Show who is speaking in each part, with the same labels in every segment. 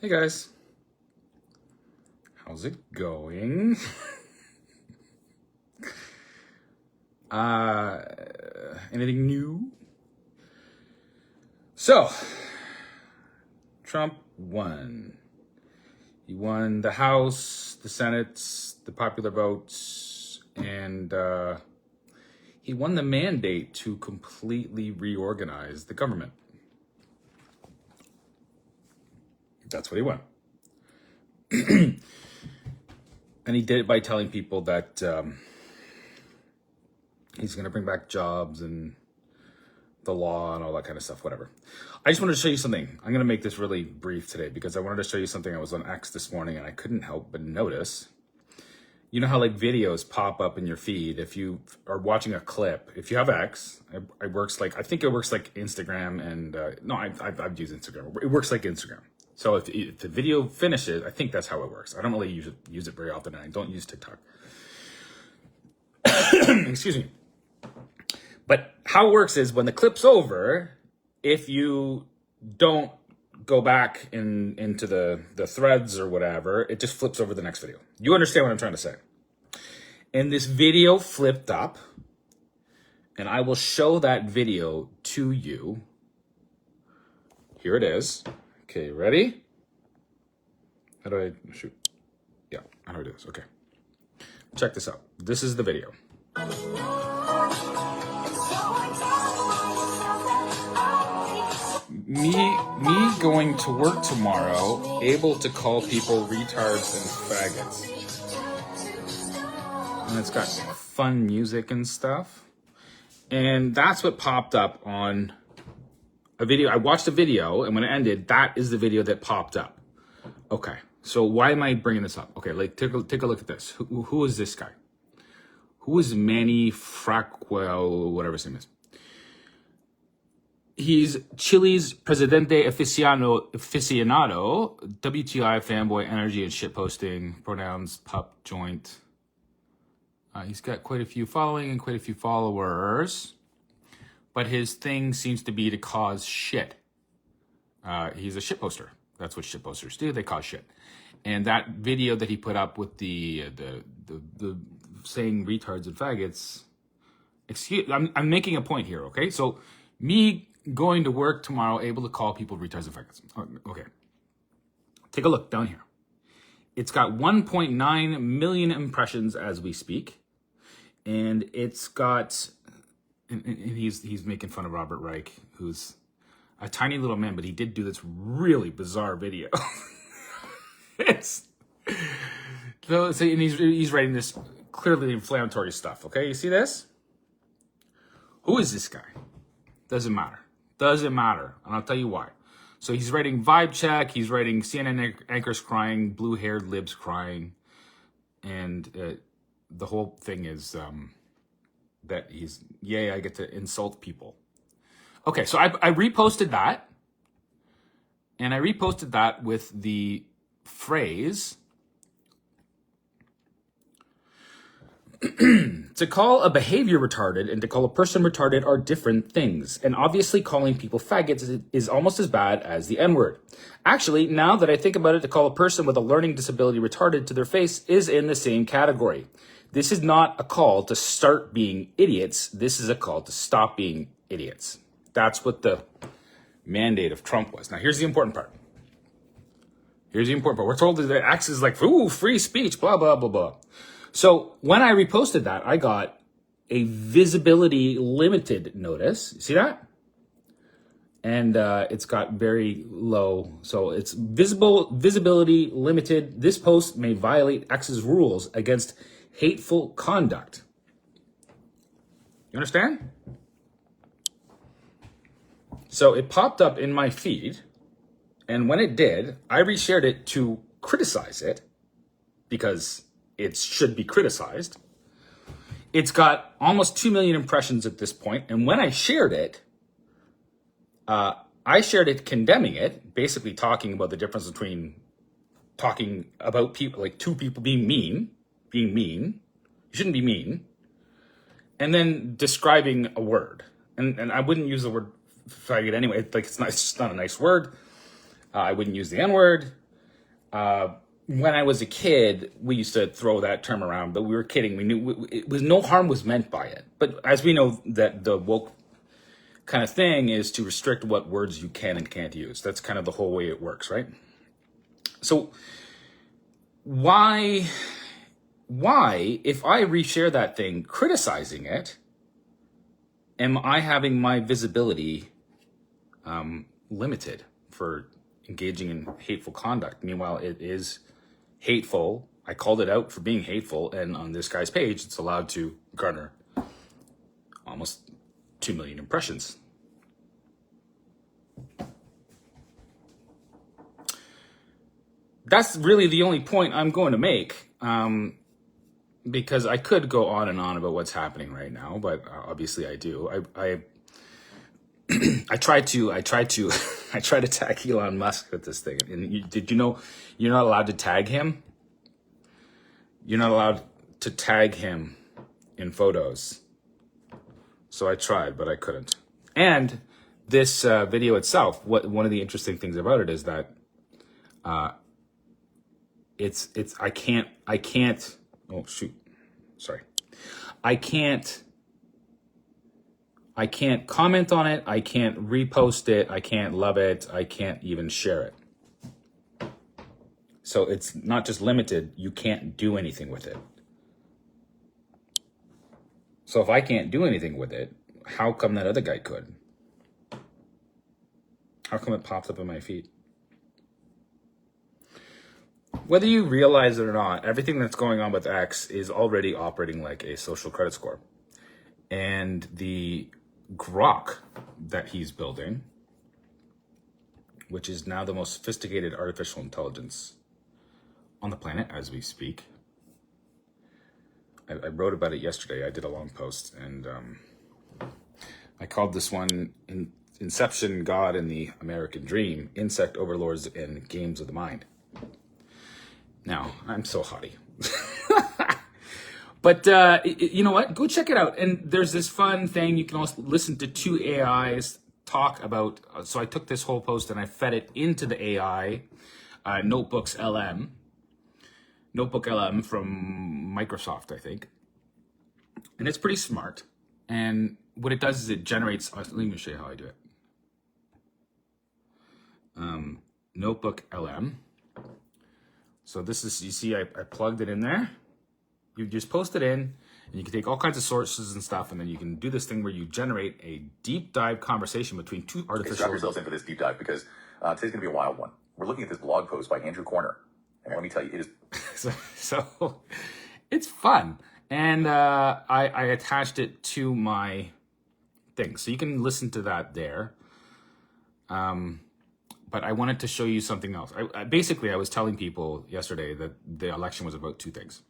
Speaker 1: Hey guys, how's it going? Anything new? So, Trump won. He won the House, the Senate, the popular votes, and he won the mandate to completely reorganize the government. That's what he won. And he did it by telling people that he's going to bring back jobs and the law and all that kind of stuff, whatever. I just wanted to show you something. I'm going to make this really brief today because I wanted to show you something. I was on X this morning and I couldn't help but notice. You know how like videos pop up in your feed if you are watching a clip. If you have X, it works like, I think it works like Instagram and, no, I've used Instagram. It works like Instagram. So if the video finishes, I think that's how it works. I don't really use it very often, and I don't use TikTok. Excuse me. But how it works is when the clip's over, if you don't go back into the threads or whatever, it just flips over the next video. You understand what I'm trying to say. And this video flipped up, and I will show that video to you. Here it is. Okay, ready? How do I shoot? Yeah, how do I do this? Okay. Check this out. This is the video. Me going to work tomorrow, able to call people retards and faggots. And it's got fun music and stuff. And that's what popped up on a video. I watched a video, and when it ended, that is the video that popped up. Okay, so why am I bringing this up? Okay, like take a look at this. Who is this guy? Who is Manny Frackwell, whatever his name is? He's Chile's Presidente Aficionado, WTI, fanboy, energy, and shitposting, pronouns, pup, joint. He's got quite a few following and quite a few followers. But his thing seems to be to cause shit. He's a shit poster. That's what shit posters do. They cause shit. And that video that he put up with the saying retards and faggots. I'm making a point here, okay? So me going to work tomorrow, able to call people retards and faggots. Okay. Take a look down here. It's got 1.9 million impressions as we speak. And it's got... And he's making fun of Robert Reich, who's a tiny little man, but he did do this really bizarre video. And he's writing this clearly inflammatory stuff. Okay, you see this? Who is this guy? Doesn't matter. Doesn't matter, and I'll tell you why. So he's writing vibe check. He's writing CNN anchors crying, blue-haired libs crying, and the whole thing is. That he's, yay, I get to insult people. Okay, so I reposted that. And I reposted that with the phrase, to call a behavior retarded and to call a person retarded are different things. And obviously calling people faggots is almost as bad as the N-word. Actually, now that I think about it, to call a person with a learning disability retarded to their face is in the same category. This is not a call to start being idiots. This is a call to stop being idiots. That's what the mandate of Trump was. Now, here's the important part. We're told that X is like, ooh, free speech, blah, blah, blah, blah. So when I reposted that, I got a visibility limited notice. You see that? And it's got very low. So it's visibility limited. This post may violate X's rules against hateful conduct. You understand? So it popped up in my feed, and when it did, I reshared it to criticize it because it should be criticized. It's got almost 2 million impressions at this point, and when I shared it condemning it, basically talking about the difference between talking about people, like two people being mean. You shouldn't be mean. And then describing a word. And I wouldn't use the word faggot anyway. Like it's just not a nice word. I wouldn't use the N-word. when I was a kid, we used to throw that term around, but we were kidding. We knew it was no harm was meant by it. But as we know, that the woke kind of thing is to restrict what words you can and can't use. That's kind of the whole way it works, right? So why, if I reshare that thing criticizing it, am I having my visibility limited for engaging in hateful conduct? Meanwhile, it is hateful. I called it out for being hateful, and on this guy's page, it's allowed to garner almost 2 million impressions. That's really the only point I'm going to make, because I could go on and on about what's happening right now, but obviously I do. I try to tag Elon Musk with this thing. And did you know you're not allowed to tag him? You're not allowed to tag him in photos. So I tried, but I couldn't. And this video itself, one of the interesting things about it is that I can't. Oh shoot, sorry. I can't comment on it. I can't repost it. I can't love it. I can't even share it. So it's not just limited. You can't do anything with it. So if I can't do anything with it, how come that other guy could? How come it pops up in my feed? Whether you realize it or not, everything that's going on with X is already operating like a social credit score. And the grok that he's building, which is now the most sophisticated artificial intelligence on the planet as we speak. I wrote about it yesterday. I did a long post, and I called this one Inception, God and the American Dream, Insect Overlords and Games of the Mind. Now, I'm so haughty. But you know what? Go check it out. And there's this fun thing. You can also listen to two AIs talk about. So I took this whole post and I fed it into the AI, Notebook LM from Microsoft, I think. And it's pretty smart. And what it does is it generates, let me show you how I do it. Notebook LM. So this is, you see, I plugged it in there. You just post it in, and you can take all kinds of sources and stuff, and then you can do this thing where you generate a deep dive conversation between two artificial.
Speaker 2: Strap yourselves in for this deep dive because today's going to be a wild one. We're looking at this blog post by Andrew Corner, and let me tell you, it is
Speaker 1: so it's fun, and I attached it to my thing, so you can listen to that there. But I wanted to show you something else. Basically, I was telling people yesterday that the election was about two things.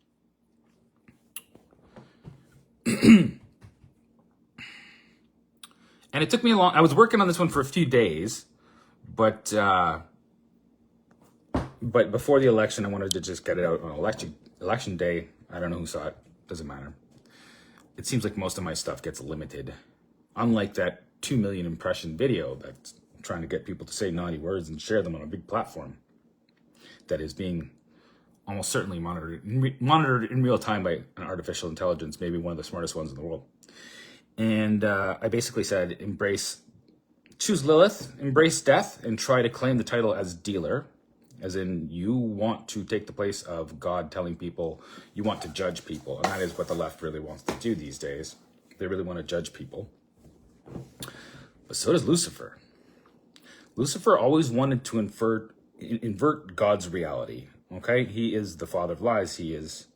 Speaker 1: And it took me a long. I was working on this one for a few days, but before the election, I wanted to just get it out on election day. I don't know who saw it. Doesn't matter. It seems like most of my stuff gets limited, unlike that 2 million impression video that's trying to get people to say naughty words and share them on a big platform that is being almost certainly monitored in real time by an artificial intelligence, maybe one of the smartest ones in the world. And I basically said, choose Lilith, embrace death, and try to claim the title as dealer, as in you want to take the place of God telling people you want to judge people. And that is what the left really wants to do these days. They really want to judge people. But so does Lucifer. Lucifer always wanted to invert God's reality. Okay, he is the father of lies. He's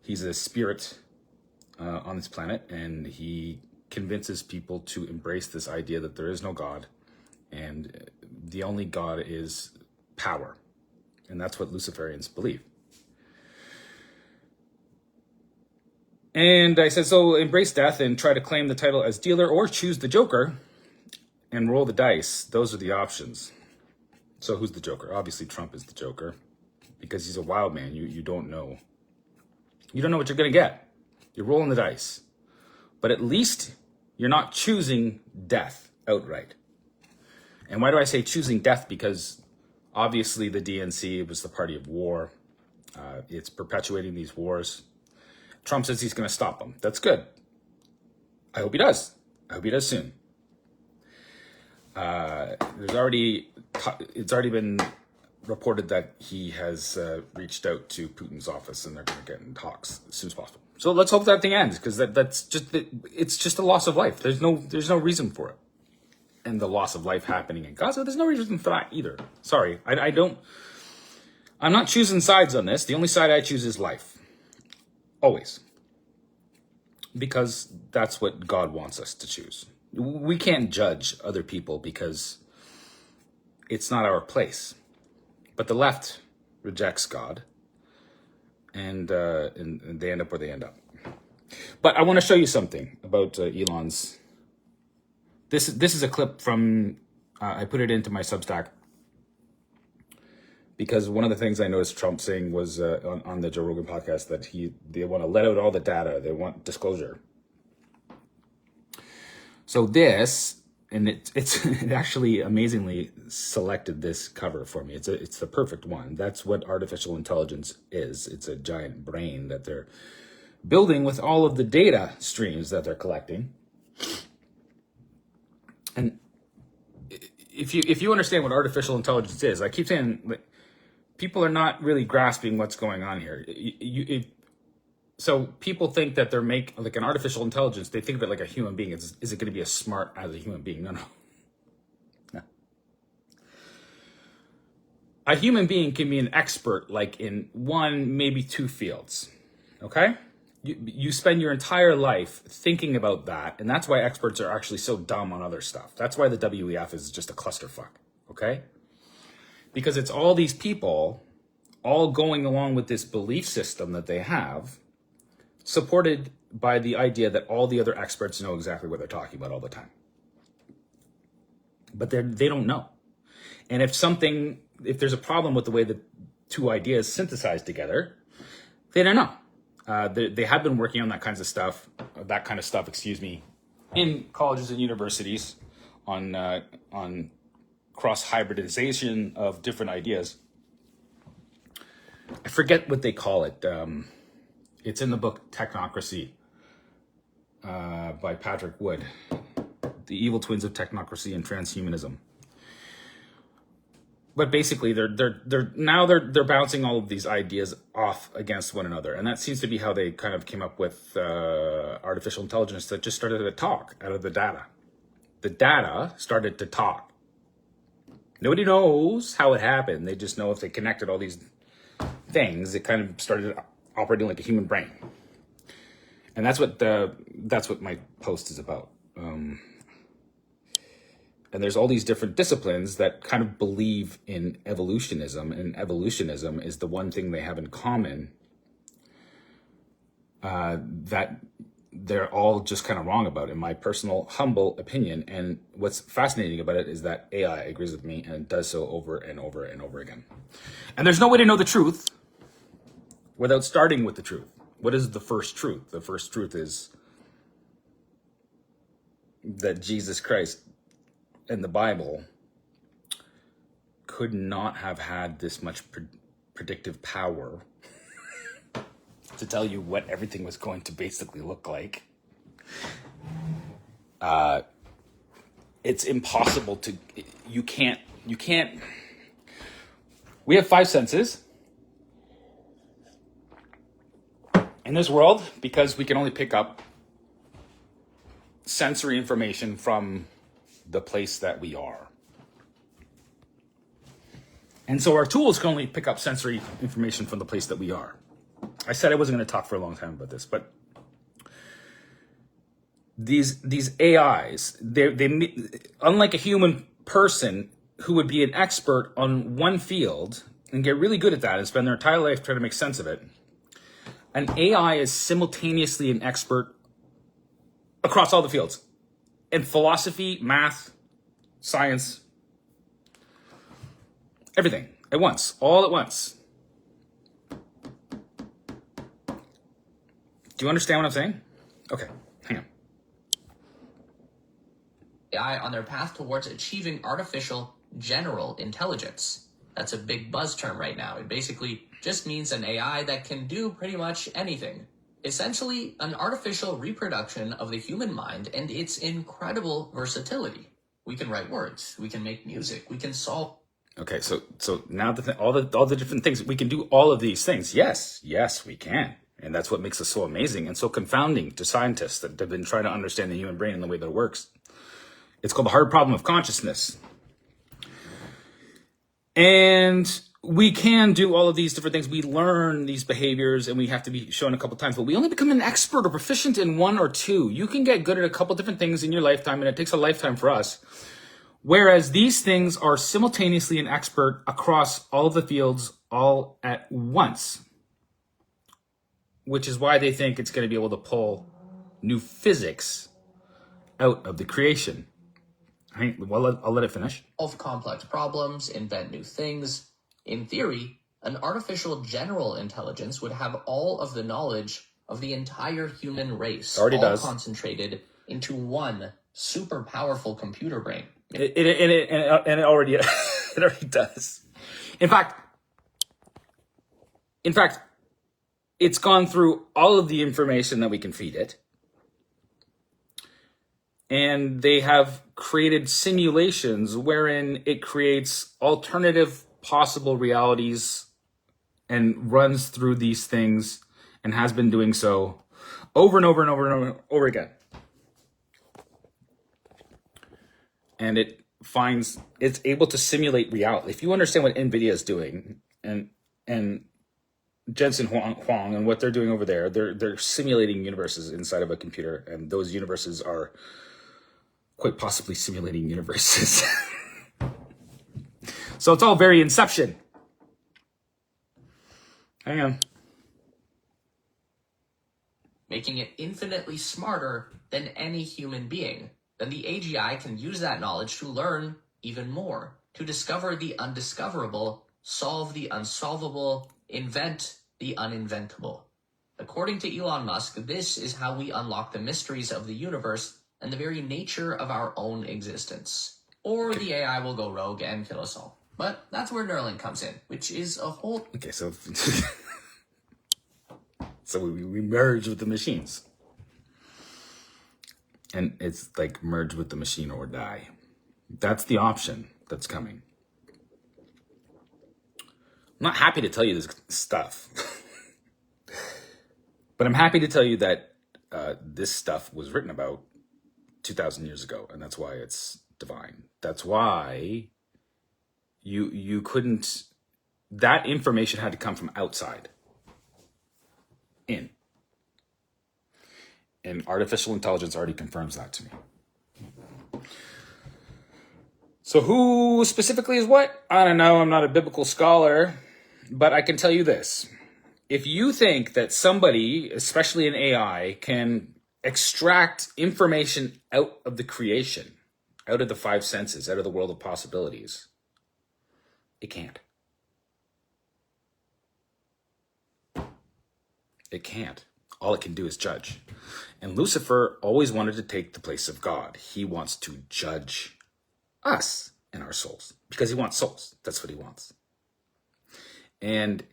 Speaker 1: a spirit on this planet, and he convinces people to embrace this idea that there is no God, and the only God is power, and that's what Luciferians believe. And I said, so embrace death and try to claim the title as dealer, or choose the Joker and roll the dice. Those are the options. So who's the Joker? Obviously, Trump is the Joker. Because he's a wild man, you don't know. You don't know what you're going to get. You're rolling the dice. But at least you're not choosing death outright. And why do I say choosing death? Because Obviously, the DNC was the party of war. It's perpetuating these wars. Trump says he's going to stop them. That's good. I hope he does. I hope he does soon. It's already been reported that he has reached out to Putin's office, and they're going to get in talks as soon as possible. So let's hope that thing ends, because it's just a loss of life. There's no reason for it. And the loss of life happening in Gaza, there's no reason for that either. Sorry, I'm not choosing sides on this. The only side I choose is life. Always. Because that's what God wants us to choose. We can't judge other people because it's not our place. But the left rejects God, and they end up where they end up. But I want to show you something about Elon's. This is a clip from, I put it into my Substack, because one of the things I noticed Trump saying was on the Joe Rogan podcast that they want to let out all the data. They want disclosure. So this, and it actually amazingly selected this cover for me. It's the perfect one. That's what artificial intelligence is. It's a giant brain that they're building with all of the data streams that they're collecting. And if you understand what artificial intelligence is, I keep saying, like, people are not really grasping what's going on here. So people think that they're like an artificial intelligence. They think of it like a human being. Is it going to be as smart as a human being? No. A human being can be an expert, like in one, maybe two fields. Okay? You spend your entire life thinking about that, and that's why experts are actually so dumb on other stuff. That's why the WEF is just a clusterfuck, okay? Because it's all these people all going along with this belief system that they have, supported by the idea that all the other experts know exactly what they're talking about all the time. But they don't know. And if there's a problem with the way that two ideas synthesize together, they don't know. They have been working on that kind of stuff, in colleges and universities on cross hybridization of different ideas. I forget what they call it. It's in the book Technocracy by Patrick Wood, The Evil Twins of Technocracy and Transhumanism. But basically, they're bouncing all of these ideas off against one another, and that seems to be how they kind of came up with artificial intelligence that just started to talk out of the data. The data started to talk. Nobody knows how it happened. They just know if they connected all these things, it kind of started operating like a human brain. And that's what my post is about. And there's all these different disciplines that kind of believe in evolutionism, and evolutionism is the one thing they have in common that they're all just kind of wrong about, in my personal, humble opinion. And what's fascinating about it is that AI agrees with me, and it does so over and over and over again. And there's no way to know the truth without starting with the truth. What is the first truth? The first truth is that Jesus Christ and the Bible could not have had this much predictive power to tell you what everything was going to basically look like. It's impossible to, you can't, we have 5 senses in this world because we can only pick up sensory information from the place that we are. And so our tools can only pick up sensory information from the place that we are. I said I wasn't going to talk for a long time about this, but these AIs, they unlike a human person who would be an expert on one field and get really good at that and spend their entire life trying to make sense of it, an AI is simultaneously an expert across all the fields. In philosophy, math, science, everything at once, all at once. Do you understand what I'm saying? Okay, hang on.
Speaker 3: AI on their path towards achieving artificial general intelligence. That's a big buzz term right now. It basically just means an AI that can do pretty much anything. Essentially, an artificial reproduction of the human mind and its incredible versatility. We can write words, we can make music, we can solve.
Speaker 1: Okay, so now all the different things, we can do all of these things. Yes, we can. And that's what makes us so amazing and so confounding to scientists that have been trying to understand the human brain and the way that it works. It's called the hard problem of consciousness. And we can do all of these different things. We learn these behaviors and we have to be shown a couple times, but we only become an expert or proficient in one or two. You can get good at a couple different things in your lifetime, and it takes a lifetime for us. Whereas these things are simultaneously an expert across all of the fields all at once, which is why they think it's going to be able to pull new physics out of the creation. Well, I'll let it finish.
Speaker 3: Solve complex problems, invent new things. In theory, an artificial general intelligence would have all of the knowledge of the entire human race,
Speaker 1: Already
Speaker 3: all
Speaker 1: does.
Speaker 3: concentrated into one super powerful computer brain.
Speaker 1: It already it already does. In fact, it's gone through all of the information that we can feed it. And they have created simulations wherein it creates alternative possible realities and runs through these things and has been doing so over and over and over and over again. And it's able to simulate reality. If you understand what NVIDIA is doing and Jensen Huang and what they're doing over there, they're simulating universes inside of a computer, and those universes are quite possibly simulating universes. So it's all very Inception. Hang on.
Speaker 3: Making it infinitely smarter than any human being. Then the AGI can use that knowledge to learn even more, to discover the undiscoverable, solve the unsolvable, invent the uninventable. According to Elon Musk, this is how we unlock the mysteries of the universe and the very nature of our own existence. Or the AI will go rogue and kill us all. But that's where Neuralink comes in, which is a whole...
Speaker 1: Okay, so we merge with the machines. And it's like merge with the machine or die. That's the option that's coming. I'm not happy to tell you this stuff. But I'm happy to tell you that this stuff was written about 2,000 years ago, and that's why it's divine. That's why you couldn't... That information had to come from outside in. And artificial intelligence already confirms that to me. So who specifically is what? I don't know. I'm not a biblical scholar. But I can tell you this. If you think that somebody, especially an AI, can extract information out of the creation, out of the five senses, out of the world of possibilities, it can't. It can't. All it can do is judge. And Lucifer always wanted to take the place of God. He wants to judge us and our souls because he wants souls. That's what he wants. And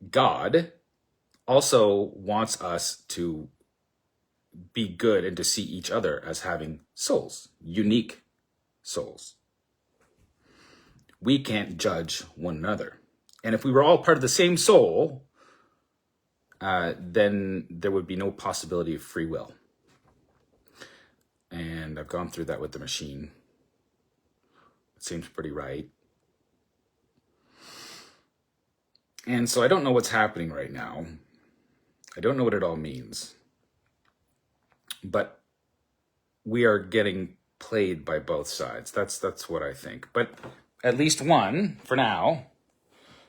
Speaker 1: God also wants us to be good and to see each other as having souls, unique souls. We can't judge one another. And if we were all part of the same soul, then there would be no possibility of free will. And I've gone through that with the machine. It seems pretty right. And so I don't know what's happening right now. I don't know what it all means. But we are getting played by both sides. That's what I think. But at least one, for now,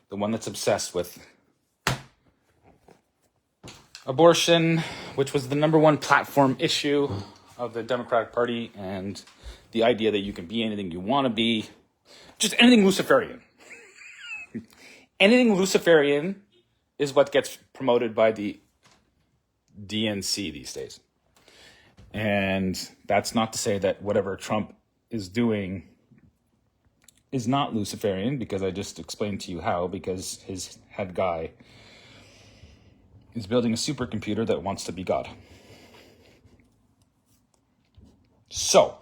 Speaker 1: the one that's obsessed with abortion, which was the number one platform issue of the Democratic Party, and the idea that you can be anything you want to be, just anything Luciferian. Anything Luciferian is what gets promoted by the DNC these days. And that's not to say that whatever Trump is doing is not Luciferian, because I just explained to you how, because his head guy is building a supercomputer that wants to be God. So,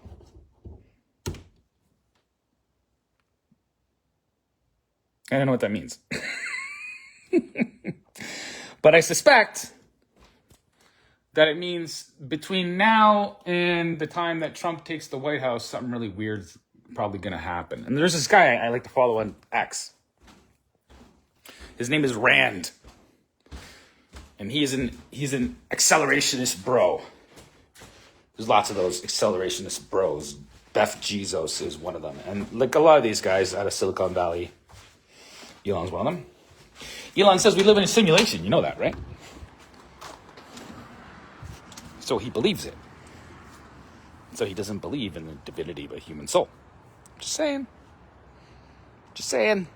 Speaker 1: I don't know what that means. But I suspect that it means between now and the time that Trump takes the White House, something really weird's probably going to happen. And there's this guy I like to follow on X. His name is Rand. And he's an accelerationist bro. There's lots of those accelerationist bros. Beth Jesus is one of them. And like a lot of these guys out of Silicon Valley, Elon's one of them. Elon says we live in a simulation. You know that, right? So he believes it. So he doesn't believe in the divinity of a human soul. Just saying. Just saying.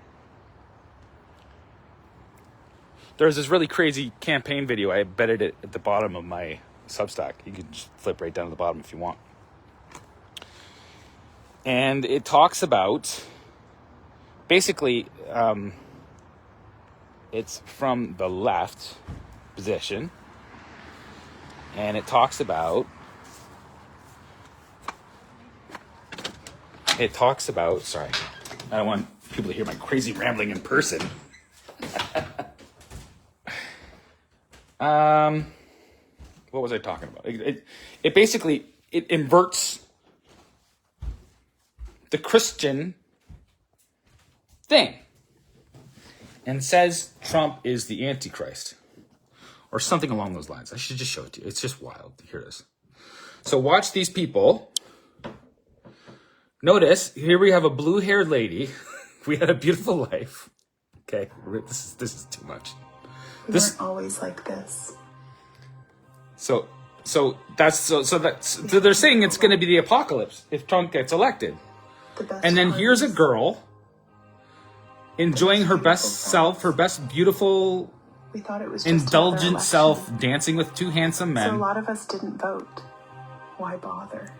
Speaker 1: There's this really crazy campaign video. I embedded it at the bottom of my Substack. You can just flip right down to the bottom if you want. And it talks about, basically, it's from the left position. And it talks about, sorry, I don't want people to hear my crazy rambling in person. What was I talking about? It basically, it inverts the Christian thing and says Trump is the Antichrist or something along those lines. I should just show it to you. It's just wild. Here it is. So watch these people. Notice, here we have a blue-haired lady. We had a beautiful life. Okay, this is too much.
Speaker 4: We weren't always like this.
Speaker 1: So they're saying it's going to be the apocalypse if Trump gets elected. And then here's a girl enjoying her best self, her best beautiful,
Speaker 4: we thought it was just
Speaker 1: indulgent self, dancing with two handsome men.
Speaker 4: So a lot of us didn't vote. Why bother?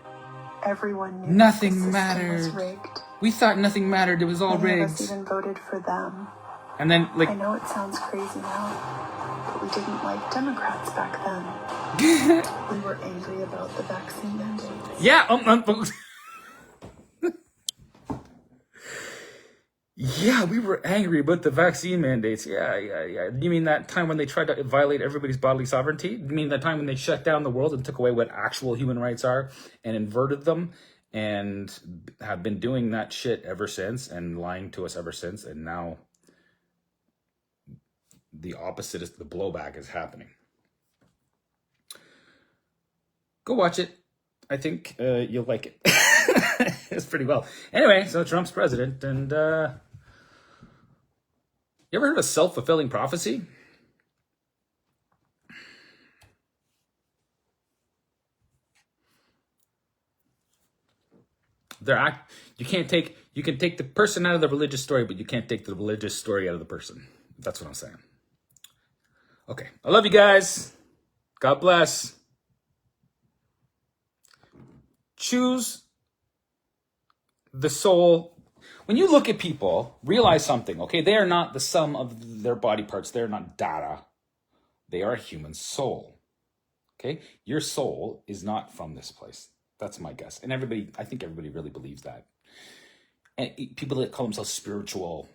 Speaker 4: Everyone knew
Speaker 1: nothing
Speaker 4: the system
Speaker 1: mattered.
Speaker 4: was rigged.
Speaker 1: We thought nothing mattered. It was all
Speaker 4: Many
Speaker 1: rigged.
Speaker 4: of us even voted for them.
Speaker 1: And then, like,
Speaker 4: I know it sounds crazy now, but we didn't like Democrats back then. We were angry about the vaccine mandates.
Speaker 1: yeah, yeah, we were angry about the vaccine mandates. Yeah. You mean that time when they tried to violate everybody's bodily sovereignty? You mean the time when they shut down the world and took away what actual human rights are and inverted them and have been doing that shit ever since and lying to us ever since, and now the opposite is the blowback is happening. Go watch it. I think you'll like it. It's pretty well. Anyway, so Trump's president, and you ever heard of self-fulfilling prophecy? You can take the person out of the religious story, but you can't take the religious story out of the person. That's what I'm saying. Okay. I love you guys. God bless. Choose the soul. When you look at people, realize something, okay? They are not the sum of their body parts. They're not data. They are a human soul, okay? Your soul is not from this place. That's my guess. And I think everybody really believes that. And people that call themselves spiritual,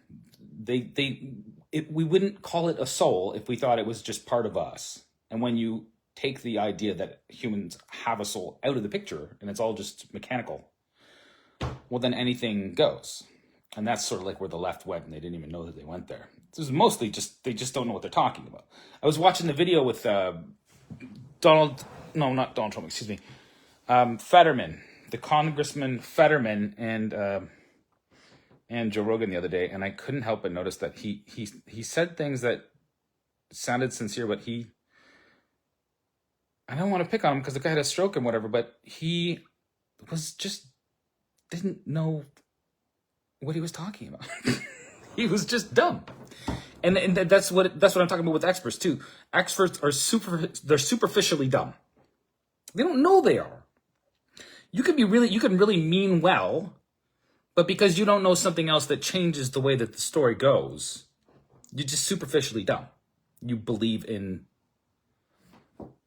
Speaker 1: we wouldn't call it a soul if we thought it was just part of us. And when you take the idea that humans have a soul out of the picture and it's all just mechanical, well, then anything goes. And that's sort of like where the left went, and they didn't even know that they went there. This is mostly just, they just don't know what they're talking about. I was watching the video with not Donald Trump, excuse me, Fetterman, the Congressman Fetterman, and Joe Rogan the other day, and I couldn't help but notice that he said things that sounded sincere, but I don't want to pick on him because the guy had a stroke and whatever, but he was just didn't know what he was talking about. He was just dumb. And that's what I'm talking about with experts too. Experts are they're superficially dumb. They don't know they are. You can really mean well, But because you don't know something else that changes the way that the story goes, you're just superficially dumb. You believe in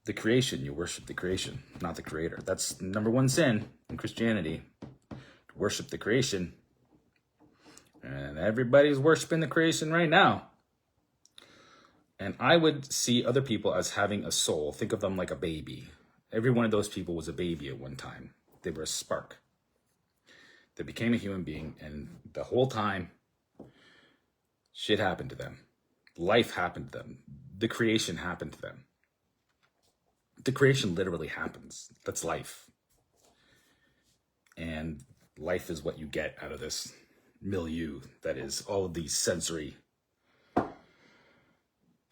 Speaker 1: the creation. You worship the creation, not the creator. That's number one sin in Christianity. Worship the creation. And everybody's worshiping the creation right now. And I would see other people as having a soul. Think of them like a baby. Every one of those people was a baby at one time. They were a spark that became a human being. And the whole time, shit happened to them. Life happened to them. The creation happened to them. The creation literally happens. That's life. And life is what you get out of this milieu that is all of these sensory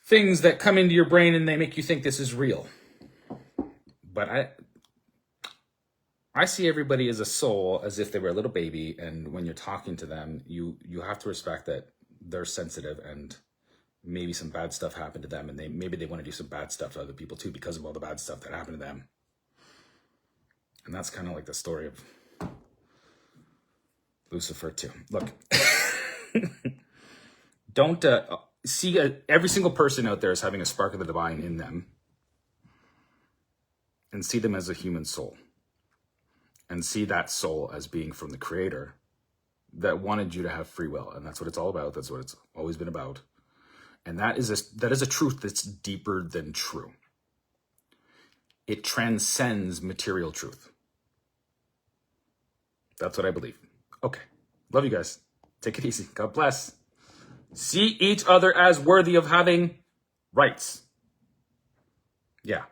Speaker 1: things that come into your brain and they make you think this is real. But I see everybody as a soul, as if they were a little baby, and when you're talking to them, you have to respect that they're sensitive and maybe some bad stuff happened to them, and maybe they want to do some bad stuff to other people too because of all the bad stuff that happened to them. And that's kind of like the story of Lucifer too. Look, don't see every single person out there as having a spark of the divine in them, and see them as a human soul, and see that soul as being from the creator that wanted you to have free will. And that's what it's all about. That's what it's always been about. And that is a truth that's deeper than true. It transcends material truth. That's what I believe. Okay. Love you guys. Take it easy. God bless. See each other as worthy of having rights. Yeah.